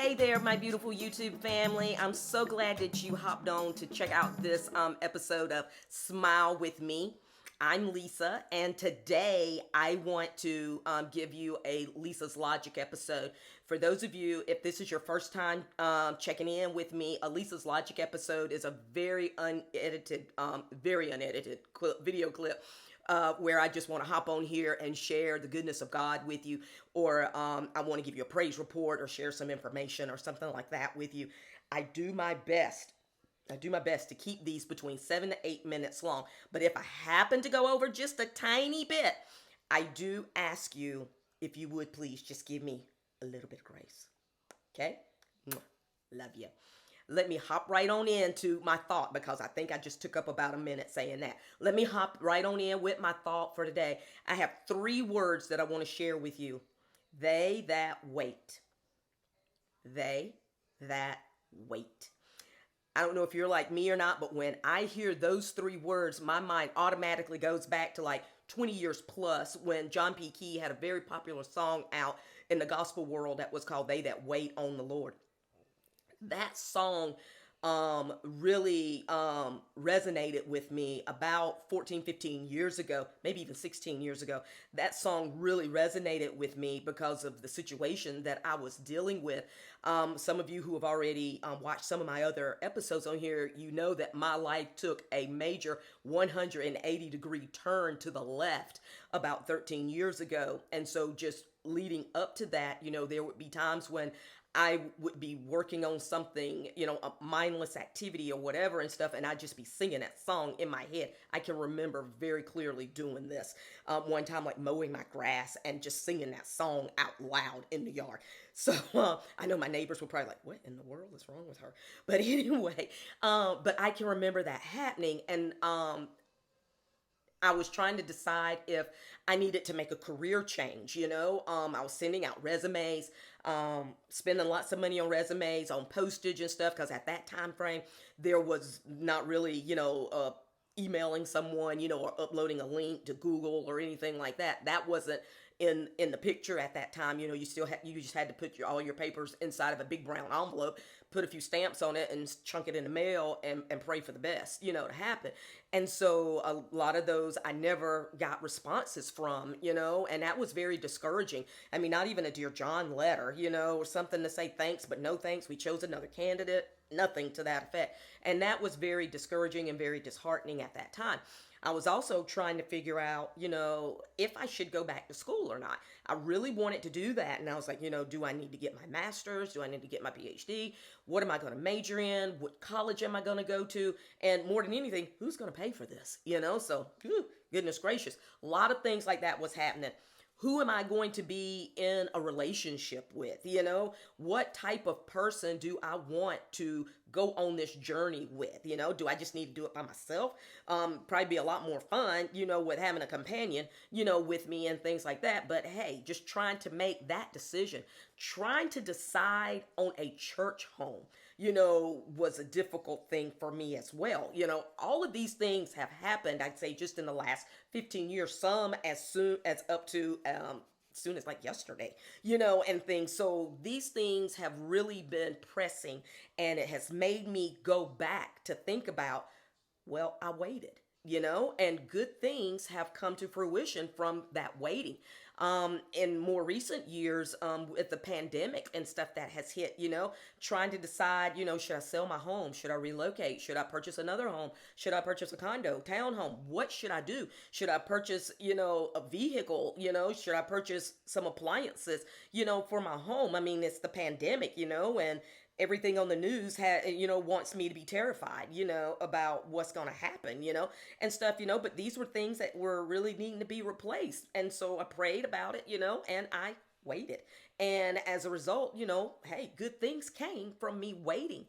Hey there, my beautiful YouTube family. I'm so glad that you hopped on to check out this episode of Smile with Me. I'm Lisa, and today I want to give you a Lisa's Logic episode. For those of you, if this is your first time checking in with me, a Lisa's Logic episode is a very unedited video clip where I just want to hop on here and share the goodness of God with you, or I want to give you a praise report or share some information or something like that with you. I do my best. I do my best to keep these between 7 to 8 minutes long. But if I happen to go over just a tiny bit, I do ask you if you would please just give me a little bit of grace. Okay? Love you. Let me hop right on into my thought because I think I just took up about a minute saying that. Let me hop right on in with my thought for today. I have 3 words that I want to share with you. They that wait. They that wait. I don't know if you're like me or not, but when I hear those 3 words, my mind automatically goes back to like 20 years plus when John P. Key had a very popular song out in the gospel world that was called They That Wait on the Lord. That song really resonated with me about 14, 15 years ago, maybe even 16 years ago. That song really resonated with me because of the situation that I was dealing with. Some of you who have already watched some of my other episodes on here, you know that my life took a major 180-degree turn to the left about 13 years ago. And so just leading up to that, there would be times when I would be working on something, a mindless activity or whatever and stuff, and I'd just be singing that song in my head. I can remember very clearly doing this one time, like mowing my grass and just singing that song out loud in the yard. So I know my neighbors were probably like, "What in the world is wrong with her?" But anyway, but I can remember that happening, and I was trying to decide if I needed to make a career change. I was sending out resumes, spending lots of money on resumes, on postage and stuff, because at that time frame, there was not really, emailing someone, or uploading a link to Google or anything like that. That wasn't in the picture at that time. You just had to put all your papers inside of a big brown envelope, put a few stamps on it, and chunk it in the mail, and pray for the best, to happen. And so a lot of those I never got responses from, and that was very discouraging. I mean, not even a Dear John letter, or something to say thanks, but no thanks. We chose another candidate, nothing to that effect. And that was very discouraging and very disheartening at that time. I was also trying to figure out, if I should go back to school or not. I really wanted to do that. And I was like, do I need to get my master's? Do I need to get my PhD? What am I going to major in? What college am I going to go to? And more than anything, who's going to pay for this? So, goodness gracious. A lot of things like that was happening. Who am I going to be in a relationship with? What type of person do I want to go on this journey with? Do I just need to do it by myself? Probably be a lot more fun, with having a companion, with me and things like that. But hey, just trying to make that decision, trying to decide on a church home, was a difficult thing for me as well. All of these things have happened, I'd say, just in the last 15 years, some as soon as up to soon as like yesterday, and things. So these things have really been pressing, and it has made me go back to think about, well, I waited, and good things have come to fruition from that waiting. In more recent years, with the pandemic and stuff that has hit, trying to decide, should I sell my home? Should I relocate? Should I purchase another home? Should I purchase a condo, townhome? What should I do? Should I purchase, a vehicle? Should I purchase some appliances, for my home? I mean, it's the pandemic, and everything on the news wants me to be terrified, about what's going to happen, and stuff, but these were things that were really needing to be replaced. And so I prayed about it, and I waited. And as a result, hey, good things came from me waiting.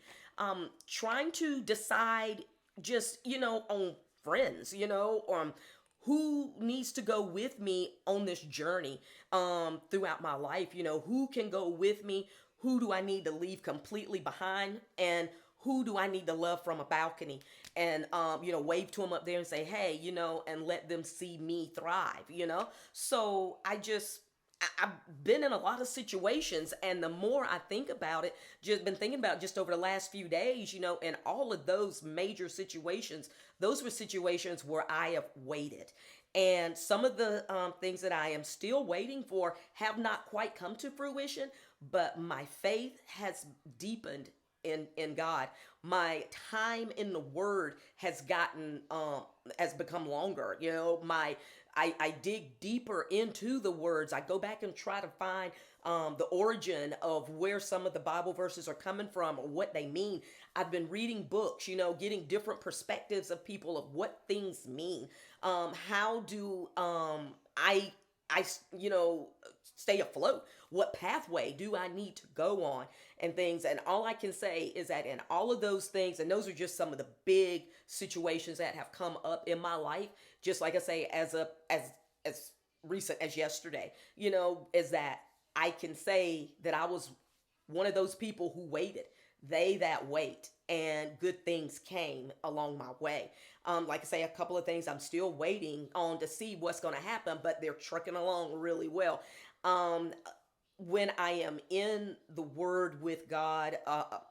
Trying to decide just, on friends, who needs to go with me on this journey throughout my life, who can go with me, who do I need to leave completely behind, and who do I need to love from a balcony and, wave to them up there and say, hey, and let them see me thrive, So I've been in a lot of situations, and the more I think about it, just been thinking about just over the last few days, and all of those major situations, those were situations where I have waited. And some of the things that I am still waiting for have not quite come to fruition, but my faith has deepened in God. My time in the Word has become longer. I dig deeper into the words. I go back and try to find the origin of where some of the Bible verses are coming from or what they mean. I've been reading books, getting different perspectives of people of what things mean. How do I stay afloat? What pathway do I need to go on and things? And all I can say is that in all of those things, and those are just some of the big situations that have come up in my life, just like I say, as recent as yesterday, is that I can say that I was one of those people who waited. They that wait, and good things came along my way. Like I say, a couple of things I'm still waiting on to see what's going to happen, but they're trucking along really well. Um, when I am in the Word with God,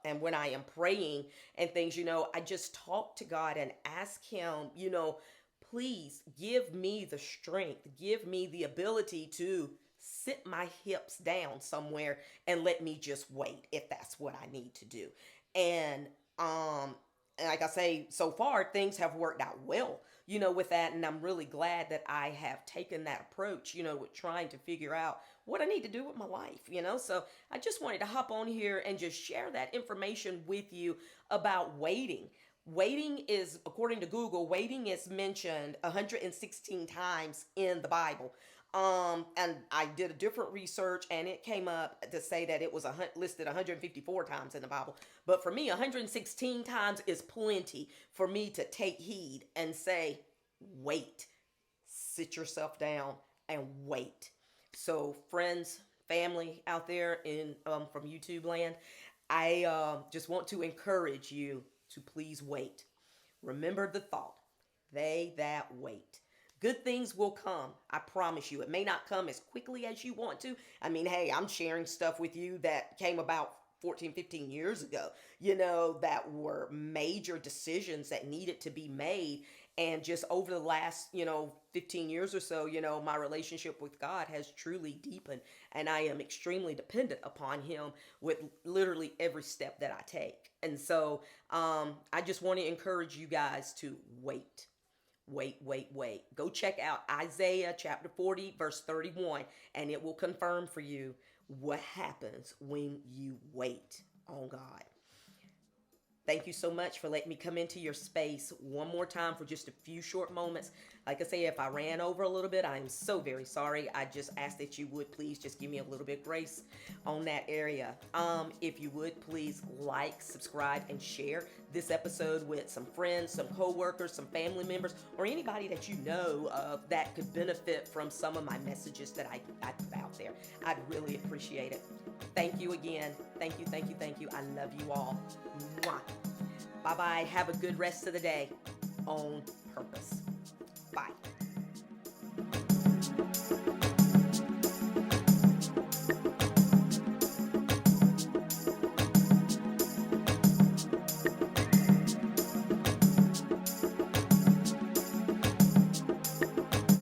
and when I am praying and things, I just talk to God and ask Him, please give me the strength, give me the ability to sit my hips down somewhere and let me just wait if that's what I need to do. And um and like I say, so far things have worked out well, with that, and I'm really glad that I have taken that approach, with trying to figure out what I need to do with my life. So I just wanted to hop on here and just share that information with you about waiting. Waiting is, according to Google, waiting is mentioned 116 times in the Bible. And I did a different research, and it came up to say that it was listed 154 times in the Bible. But for me, 116 times is plenty for me to take heed and say, wait, sit yourself down and wait. So, friends, family out there in from YouTube land, I just want to encourage you to please wait. Remember the thought, they that wait. Good things will come. I promise you. It may not come as quickly as you want to. I mean, hey, I'm sharing stuff with you that came about 14, 15 years ago, that were major decisions that needed to be made. And just over the last, 15 years or so, my relationship with God has truly deepened. And I am extremely dependent upon Him with literally every step that I take. And so I just want to encourage you guys to wait. Wait, wait, wait. Go check out Isaiah chapter 40, verse 31, and it will confirm for you what happens when you wait on God. Thank you so much for letting me come into your space one more time for just a few short moments. Like I say, if I ran over a little bit, I am so very sorry. I just ask that you would please just give me a little bit of grace on that area. If you would please like, subscribe, and share this episode with some friends, some coworkers, some family members, or anybody that you know of that could benefit from some of my messages that I put out there. I'd really appreciate it. Thank you again. Thank you, thank you, thank you. I love you all. Mwah. Bye-bye. Have a good rest of the day on purpose. Bye.